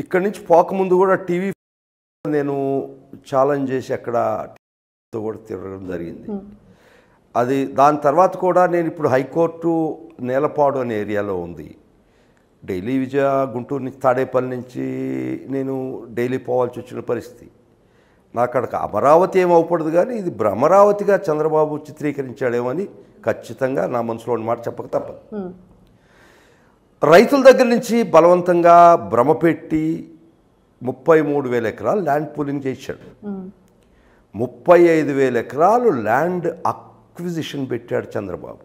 ఇక్కడి నుంచి పోకముందు కూడా టీవీ నేను ఛాలెంజ్ చేసి అక్కడ కూడా తిరగడం జరిగింది. అది దాని తర్వాత కూడా నేను ఇప్పుడు హైకోర్టు నేలపాడు అనే ఏరియాలో ఉంది. డైలీ విజయ గుంటూరు నుంచి తాడేపల్లి నుంచి నేను డైలీ పోవాల్సి వచ్చిన పరిస్థితి. నాకు అక్కడికి అమరావతి ఏమవుపడదు, కానీ ఇది భ్రమరావతిగా చంద్రబాబు చిత్రీకరించాడేమని ఖచ్చితంగా నా మనసులో మాట చెప్పక తప్పదు. రైతుల దగ్గర నుంచి బలవంతంగా భ్రమపెట్టి 33,000 ఎకరాలు ల్యాండ్ పూలింగ్ చేశాడు. 35,000 ఎకరాలు ల్యాండ్ అక్విజిషన్ పెట్టాడు చంద్రబాబు.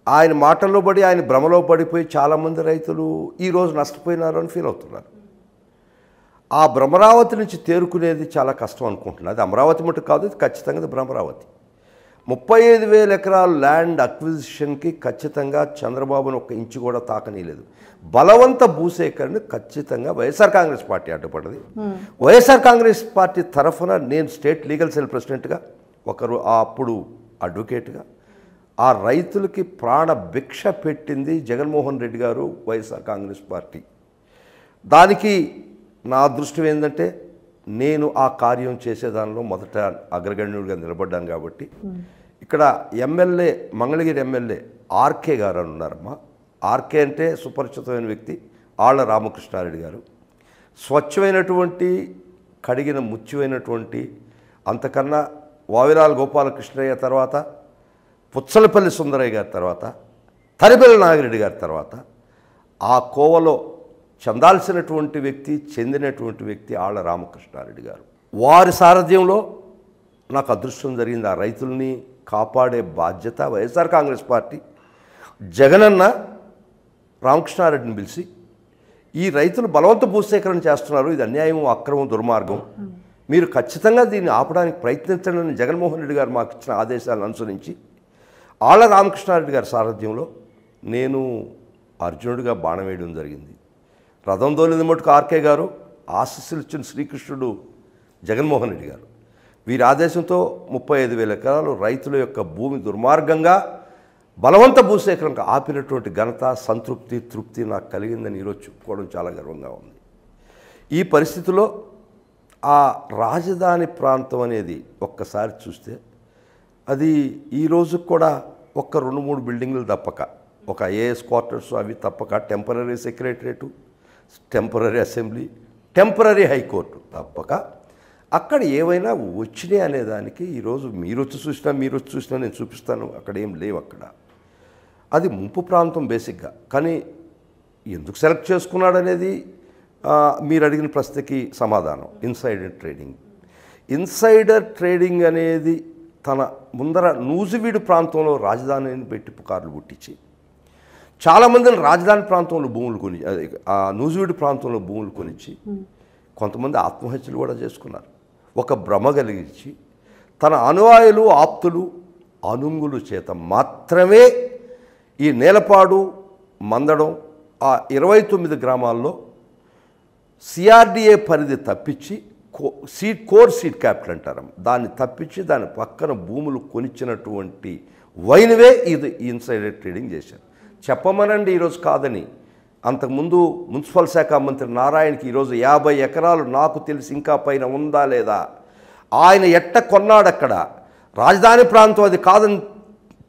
ఆయన మాటల్లో పడి ఆయన భ్రమలో పడిపోయి చాలామంది రైతులు ఈరోజు నష్టపోయినారు అని ఫీల్ అవుతున్నారు. ఆ భ్రమరావతి నుంచి తేరుకునేది చాలా కష్టం అనుకుంటున్నారు. అది అమరావతి మటుకు కాదు, ఇది ఖచ్చితంగా అది భ్రమరావతి. 35,000 ఎకరాలు ల్యాండ్ అక్విజిషన్కి ఖచ్చితంగా చంద్రబాబును ఒక ఇంచు కూడా తాకనీయలేదు. బలవంత భూసేకరణ ఖచ్చితంగా వైఎస్ఆర్ కాంగ్రెస్ పార్టీ అడ్డుపడ్డది. వైఎస్ఆర్ కాంగ్రెస్ పార్టీ తరఫున నేను స్టేట్ లీగల్ సెల్ ప్రెసిడెంట్గా, ఒకరు అప్పుడు అడ్వకేట్గా ఆ రైతులకి ప్రాణ భిక్ష పెట్టింది జగన్మోహన్ రెడ్డి గారు, వైఎస్ఆర్ కాంగ్రెస్ పార్టీ. దానికి నా అదృష్టం ఏంటంటే నేను ఆ కార్యం చేసేదానిలో మొదట అగ్రగణ్యుడిగా నిలబడ్డాను. కాబట్టి ఇక్కడ ఎమ్మెల్యే, మంగళగిరి ఎమ్మెల్యే ఆర్కే గారు అని ఉన్నారమ్మా. ఆర్కే అంటే సుపరిచితమైన వ్యక్తి, ఆళ్ల రామకృష్ణారెడ్డి గారు. స్వచ్ఛమైనటువంటి, కడిగిన ముత్యమైనటువంటి, అంతకన్నా వావిరాల గోపాలకృష్ణయ్య తర్వాత, పుచ్చలపల్లి సుందరయ్య గారి తర్వాత, తరిబెల్లి నాగిరెడ్డి గారి తర్వాత ఆ కోవలో చెందాల్సినటువంటి వ్యక్తి, చెందినటువంటి వ్యక్తి ఆళ్ల రామకృష్ణారెడ్డి గారు. వారి సారథ్యంలో నాకు అదృష్టం జరిగింది. ఆ రైతుల్ని కాపాడే బాధ్యత వైఎస్ఆర్ కాంగ్రెస్ పార్టీ. జగనన్న రామకృష్ణారెడ్డిని పిలిచి ఈ రైతులు బలవంత భూసేకరణ చేస్తున్నారు, ఇది అన్యాయం, అక్రమం, దుర్మార్గం, మీరు ఖచ్చితంగా దీన్ని ఆపడానికి ప్రయత్నించండి అని జగన్మోహన్ రెడ్డి గారు మాకు ఇచ్చిన ఆదేశాలను అనుసరించి ఆళ్ల రామకృష్ణారెడ్డి గారి సారథ్యంలో నేను అర్జునుడిగా బాణం వేయడం జరిగింది. రథం దోలింది మటుకు ఆర్కే గారు, ఆశీస్సులు ఇచ్చిన శ్రీకృష్ణుడు జగన్మోహన్ రెడ్డి గారు. వీరి ఆదేశంతో 35,000 ఎకరాలు రైతుల యొక్క భూమి దుర్మార్గంగా బలవంత భూసేకరణకు ఆపినటువంటి ఘనత, సంతృప్తి, తృప్తి నాకు కలిగిందని ఈరోజు చెప్పుకోవడం చాలా గర్వంగా ఉంది. ఈ పరిస్థితిలో ఆ రాజధాని ప్రాంతం అనేది ఒక్కసారి చూస్తే అది ఈరోజు కూడా ఒక్క 2-3 బిల్డింగులు తప్పక, ఒక ఐఏఎస్ క్వార్టర్స్ అవి తప్పక, temporary secretariat, temporary assembly, temporary high court తప్పక అక్కడ ఏవైనా వచ్చినాయి అనేదానికి ఈరోజు మీరు వచ్చి చూసినా నేను చూపిస్తాను, అక్కడ ఏం లేవు. అక్కడ అది ముంపు ప్రాంతం బేసిక్గా. కానీ ఎందుకు సెలెక్ట్ చేసుకున్నాడు అనేది మీరు అడిగిన ప్రశ్నకి సమాధానం ఇన్సైడర్ ట్రేడింగ్. ఇన్సైడర్ ట్రేడింగ్ అనేది తన ముందర నూజివీడు ప్రాంతంలో రాజధానిని పెట్టి పుకార్లు పుట్టించి చాలామందిని రాజధాని ప్రాంతంలో భూములు కొని, ఆ నూజివీడు ప్రాంతంలో భూములు కొనిచ్చి కొంతమంది ఆత్మహత్యలు కూడా చేసుకున్నారు. ఒక భ్రమ కలిగించి తన అనుయాయులు, ఆప్తులు, అనుంగులు చేత మాత్రమే ఈ నేలపాడు, మందడం, ఆ 29 గ్రామాల్లో సిఆర్డిఏ పరిధి తప్పించి కోర్ సీడ్ క్యాపిటల్ అంటారు, దాన్ని తప్పించి దాని పక్కన భూములు కొనిచ్చినటువంటి వైన్వే ఇది ఇన్సైడర్ ట్రేడింగ్ చేశారు. చెప్పమనండి ఈరోజు కాదని. అంతకుముందు మున్సిపల్ శాఖ మంత్రి నారాయణకి ఈరోజు 50 ఎకరాలు నాకు తెలిసి ఇంకా పైన ఉందా లేదా, ఆయన ఎట్ట కొన్నాడు అక్కడ, రాజధాని ప్రాంతం అది కాదని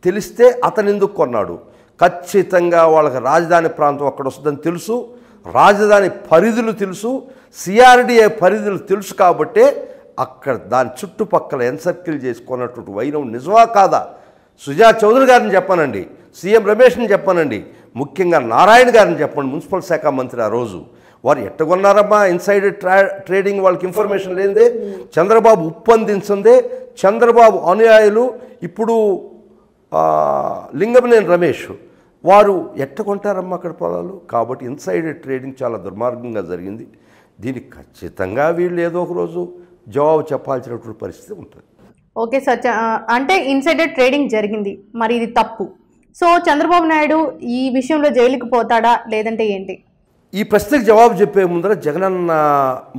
తెలిస్తే అతను ఎందుకు కొన్నాడు? ఖచ్చితంగా వాళ్ళకి రాజధాని ప్రాంతం అక్కడ వస్తుందని తెలుసు, రాజధాని పరిధులు తెలుసు, సిఆర్డిఏ పరిధులు తెలుసు. కాబట్టే అక్కడ దాని చుట్టుపక్కల ఎన్సర్కిల్ చేసుకున్నటువంటి వైనం నిజమా కాదా? సుజా చౌదరి గారిని చెప్పానండి, సీఎం రమేష్ని చెప్పానండి, ముఖ్యంగా నారాయణ గారిని చెప్పండి, మున్సిపల్ శాఖ మంత్రి. ఆ రోజు వారు ఎట్టగొన్నారమ్మా ఇన్సైడర్ ట్రేడింగ్, వాళ్ళకి ఇన్ఫర్మేషన్ లేనిదే, చంద్రబాబు ఉప్పందించిందే, చంద్రబాబు అనుయాయులు ఇప్పుడు లింగమనేని రమేష్ వారు ఎట్టగొంటారమ్మా అక్కడ పొలాలు. కాబట్టి ఇన్సైడర్ ట్రేడింగ్ చాలా దుర్మార్గంగా జరిగింది. దీనికి ఖచ్చితంగా వీళ్ళు ఏదో ఒక రోజు జవాబు చెప్పాల్సినటువంటి పరిస్థితి ఉంటుంది. ఓకే సార్, అంటే ఇన్సైడర్ ట్రేడింగ్ జరిగింది, మరి ఇది తప్పు. సో చంద్రబాబు నాయుడు ఈ విషయంలో జైలుకి పోతాడా లేదంటే ఏంటి? ఈ ప్రశ్నకు జవాబు చెప్పే ముందర జగనన్న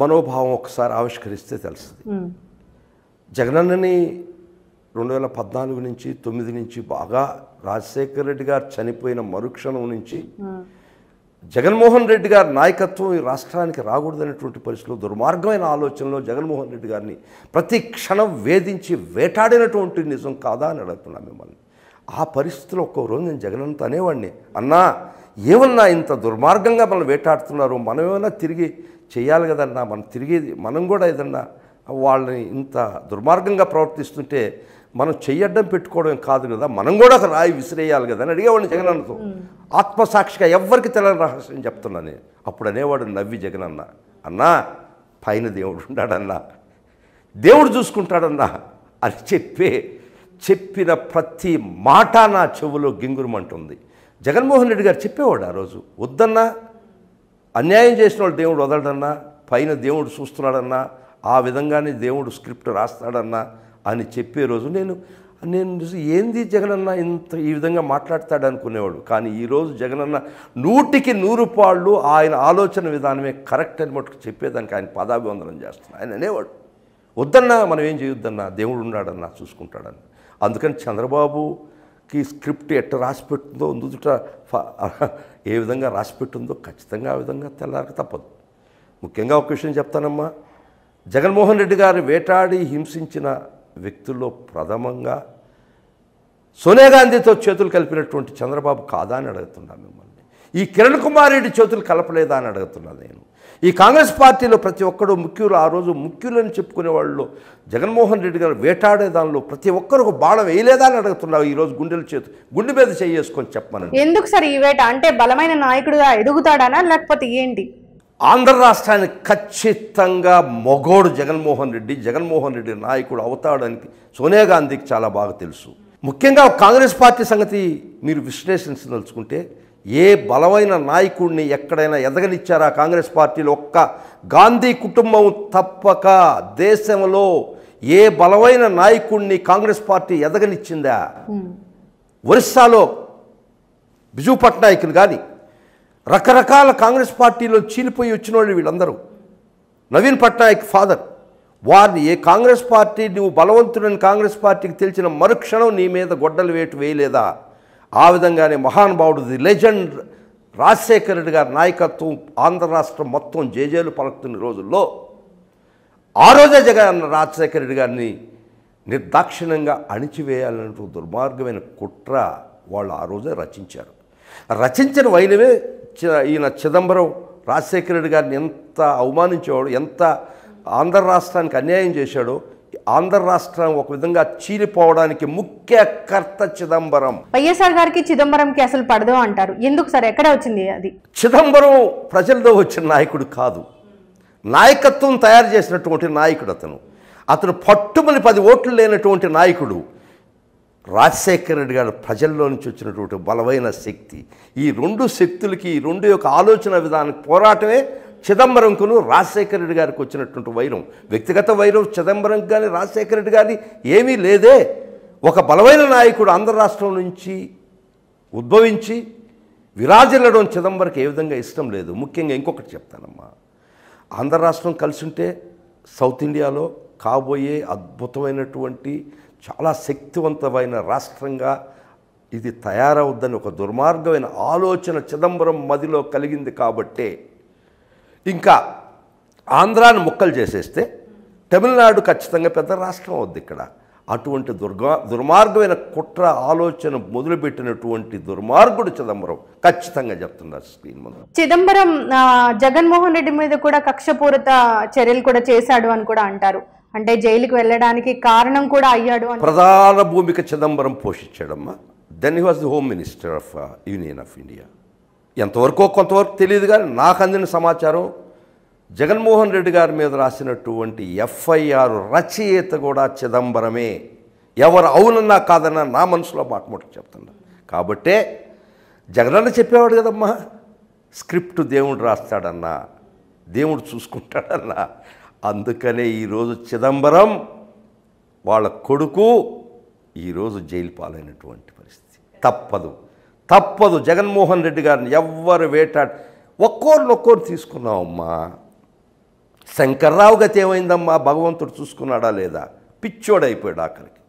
మనోభావం ఒకసారి ఆవిష్కరిస్తే తెలుస్తుంది. జగనన్నని 2014 నుంచి 9 నుంచి బాగా రాజశేఖర రెడ్డి గారు చనిపోయిన మరుక్షణం నుంచి జగన్మోహన్ రెడ్డి గారి నాయకత్వం ఈ రాష్ట్రానికి రాకూడదనేటువంటి పరిస్థితిలో దుర్మార్గమైన ఆలోచనలో జగన్మోహన్ రెడ్డి గారిని ప్రతి క్షణం వేధించి వేటాడినటువంటి నిజం కాదా అని అడుగుతున్నా మిమ్మల్ని. ఆ పరిస్థితిలో ఒక్కో రోజు నేను జగనంత అనేవాడిని, అన్నా ఏమన్నా ఇంత దుర్మార్గంగా మనం వేటాడుతున్నారు, మనం ఏమైనా తిరిగి చేయాలి కదన్నా, మనం కూడా ఏదన్నా వాళ్ళని ఇంత దుర్మార్గంగా ప్రవర్తిస్తుంటే మనం చెయ్యడ్డం పెట్టుకోవడం కాదు కదా, మనం కూడా ఒక రాయి విసిరేయాలి కదా అని అడిగేవాడిని జగనన్నతో. ఆత్మసాక్షిగా ఎవ్వరికి తెలియని రహస్యం చెప్తున్నా నేను. అప్పుడు అనేవాడు నవ్వి జగనన్న, అన్నా పైన దేవుడు ఉన్నాడన్నా, దేవుడు చూసుకుంటాడన్నా అని చెప్పిన ప్రతి మాట నా చెవులో గింగురమంటుంది. జగన్మోహన్ రెడ్డి గారు చెప్పేవాడు ఆ రోజు, వద్దన్నా, అన్యాయం చేసిన వాళ్ళు దేవుడు వదలడన్నా, పైన దేవుడు చూస్తున్నాడన్నా, ఆ విధంగానే దేవుడు స్క్రిప్ట్ రాస్తాడన్నా అని చెప్పే రోజు నేను ఏంది జగనన్న ఈ విధంగా మాట్లాడతాడు అనుకునేవాడు. కానీ ఈరోజు జగనన్న 100కి 100 పాళ్ళు ఆయన ఆలోచన విధానమే కరెక్ట్ అని మటుకు చెప్పేదానికి ఆయన పాదాభివందనం చేస్తున్నాను. ఆయన అనేవాడు, వద్దన్నా మనం ఏం చేయొద్దన్నా, దేవుడు ఉన్నాడన్నా చూసుకుంటాడన్నా. అందుకని చంద్రబాబుకి స్క్రిప్ట్ ఎట్ట రాసిపెట్టిందో నుదుట ఏ విధంగా రాసిపెట్టిందో ఖచ్చితంగా ఆ విధంగా తెల్లారక తప్పదు. ముఖ్యంగా ఒక విషయం చెప్తానమ్మా, జగన్మోహన్ రెడ్డి గారు వేటాడి హింసించిన వ్యక్తుల్లో ప్రథమంగా సోనియా గాంధీతో చేతులు కలిపినటువంటి చంద్రబాబు కాదా అని అడుగుతున్నాను మిమ్మల్ని. ఈ కిరణ్ కుమార్ రెడ్డి చేతులు కలపలేదా అని అడుగుతున్నాను నేను. ఈ కాంగ్రెస్ పార్టీలో ప్రతి ఒక్కడు ముఖ్యులు, ఆ రోజు ముఖ్యులని చెప్పుకునే వాళ్ళు జగన్మోహన్ రెడ్డి గారు వేటాడే దానిలో ప్రతి ఒక్కరు ఒక బాణం వేయలేదా అని అడుగుతున్నావు. ఈరోజు గుండె మీద చేసుకొని చెప్పమని. ఎందుకు సార్ ఈ వేట? అంటే బలమైన నాయకుడుగా ఎదుగుతాడనా లేకపోతే ఏంటి? ఆంధ్ర రాష్ట్రానికి ఖచ్చితంగా మొగోడు జగన్మోహన్ రెడ్డి నాయకుడు అవుతాడని సోనియా గాంధీకి చాలా బాగా తెలుసు. ముఖ్యంగా కాంగ్రెస్ పార్టీ సంగతి మీరు విశ్లేషించదలుచుకుంటే, ఏ బలమైన నాయకుడిని ఎక్కడైనా ఎదగనిచ్చారా కాంగ్రెస్ పార్టీలో? ఒక్క గాంధీ కుటుంబం తప్పక దేశంలో ఏ బలమైన నాయకుడిని కాంగ్రెస్ పార్టీ ఎదగనిచ్చిందా? ఒరిస్సాలో బిజు పట్నాయక్ని కానీ, రకరకాల కాంగ్రెస్ పార్టీలో చీలిపోయి వచ్చిన వాళ్ళు వీళ్ళందరూ, నవీన్ పట్నాయక్ ఫాదర్, వారిని ఏ కాంగ్రెస్ పార్టీ నువ్వు బలవంతుడని కాంగ్రెస్ పార్టీకి తెలిసిన మరుక్షణం నీ మీద గొడ్డలు వేయలేదా? ఆ విధంగానే మహానుభావుడు ది లెజెండ్ రాజశేఖర రెడ్డి గారి నాయకత్వం ఆంధ్ర రాష్ట్రం మొత్తం జేజేలు పలుకుతున్న రోజుల్లో ఆ రోజే రాజశేఖర రెడ్డి గారిని నిర్దాక్షిణ్యంగా అణిచివేయాలన్నట్టు దుర్మార్గమైన కుట్ర వాళ్ళు ఆ రోజే రచించారు. రచించిన వైనవే ఈయన చిదంబరం రాజశేఖర రెడ్డి గారిని ఎంత అవమానించేవాడు, ఎంత ఆంధ్ర రాష్ట్రానికి అన్యాయం చేశాడో, ఆంధ్ర రాష్ట్రం ఒక విధంగా చీలిపోవడానికి ముఖ్య కర్త చిదంబరం. వైఎస్ఆర్ గారికి చిదంబరంకి అసలు పడదు అంటారు. ఎందుకు సార్? ఎక్కడ వచ్చింది అది? చిదంబరం ప్రజల్లో వచ్చిన నాయకుడు కాదు, నాయకత్వం తయారు చేసినటువంటి నాయకుడు అతను పట్టుమని 10 ఓట్లు లేనటువంటి నాయకుడు. రాజశేఖర రెడ్డి గారు ప్రజల్లో నుంచి వచ్చినటువంటి బలమైన శక్తి. ఈ 2 శక్తులకి, ఈ 2 యొక్క ఆలోచన విధానానికి పోరాటమే చిదంబరంకును రాజశేఖర రెడ్డి గారికి వచ్చినటువంటి వైరం. వ్యక్తిగత వైరం చిదంబరంకి కానీ రాజశేఖర రెడ్డి గారి ఏమీ లేదే. ఒక బలమైన నాయకుడు ఆంధ్ర రాష్ట్రం నుంచి ఉద్భవించి విరాజిల్లడం చిదంబరంకి ఏ విధంగా ఇష్టం లేదు. ముఖ్యంగా ఇంకొకటి చెప్తానమ్మా, ఆంధ్ర రాష్ట్రం కలిసి ఉంటే సౌత్ ఇండియాలో కాబోయే అద్భుతమైనటువంటి చాలా శక్తివంతమైన రాష్ట్రంగా ఇది తయారవుద్దని ఒక దుర్మార్గమైన ఆలోచన చిదంబరం మదిలో కలిగింది. కాబట్టే ఇంకా ఆంధ్రాను ముక్కలు చేసేస్తే తమిళనాడు ఖచ్చితంగా పెద్ద రాష్ట్రం అవుద్ది ఇక్కడ. అటువంటి దుర్మార్గమైన కుట్ర ఆలోచన మొదలుపెట్టినటువంటి దుర్మార్గుడు చిదంబరం, ఖచ్చితంగా చెప్తున్నారు స్క్రీన్ ముందు. చిదంబరం జగన్మోహన్ రెడ్డి మీద కూడా కక్షపూరిత చర్యలు కూడా చేశాడు అని కూడా అంటారు. అంటే జైలుకి వెళ్ళడానికి కారణం కూడా అయ్యాడు అని. ప్రధాన భూమిక చిదంబరం పోషించాడమ్మా. Then he was the home minister of union of India. ఎంతవరకు కొంతవరకు తెలియదు, కానీ నాకు అందిన సమాచారం జగన్మోహన్ రెడ్డి గారి మీద రాసినటువంటి ఎఫ్ఐఆర్ రచయిత కూడా చిదంబరమే. ఎవరు అవునన్నా కాదన్నా నా మనసులో మాట చెప్తున్నా. కాబట్టే జగనన్న చెప్పేవాడు కదమ్మా, స్క్రిప్ట్ దేవుడు రాస్తాడన్నా, దేవుడు చూసుకుంటాడన్నా. అందుకనే ఈరోజు చిదంబరం వాళ్ళ కొడుకు ఈరోజు జైలు పాలైనటువంటి పరిస్థితి. తప్పదు జగన్మోహన్ రెడ్డి గారిని ఎవ్వరు ఒక్కోరినొక్కోరు తీసుకున్నామమ్మా. శంకర్రావు గతి ఏమైందమ్మా? భగవంతుడు చూసుకున్నాడా లేదా? పిచ్చోడైపోయాడు ఆఖరికి.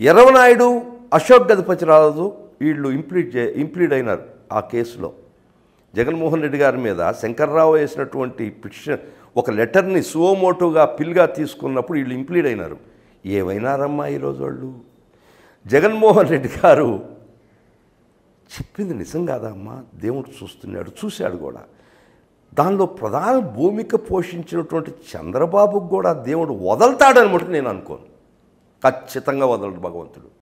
ఎర్రవనాయుడు, అశోక్ గజపతిరాజు వీళ్ళు ఇంప్లీడ్ అయినారు ఆ కేసులో. జగన్మోహన్ రెడ్డి గారి మీద శంకర్రావు వేసినటువంటి పిటిషన్ ఒక లెటర్ని సువోమోటోగా పిల్గా తీసుకున్నప్పుడు వీళ్ళు ఇంప్లీడ్ అయినారు. ఏమైనారమ్మా ఈరోజు వాళ్ళు? జగన్మోహన్ రెడ్డి గారు చెప్పింది నిజం కాదా అమ్మా? దేవుడు చూస్తున్నాడు, చూశాడు కూడా. దానిలో ప్రధాన భూమిక పోషించినటువంటి చంద్రబాబుకు కూడా దేవుడు వదలతాడని మటుకు నేను అనుకోను. ఖచ్చితంగా వదలడు భగవంతుడు.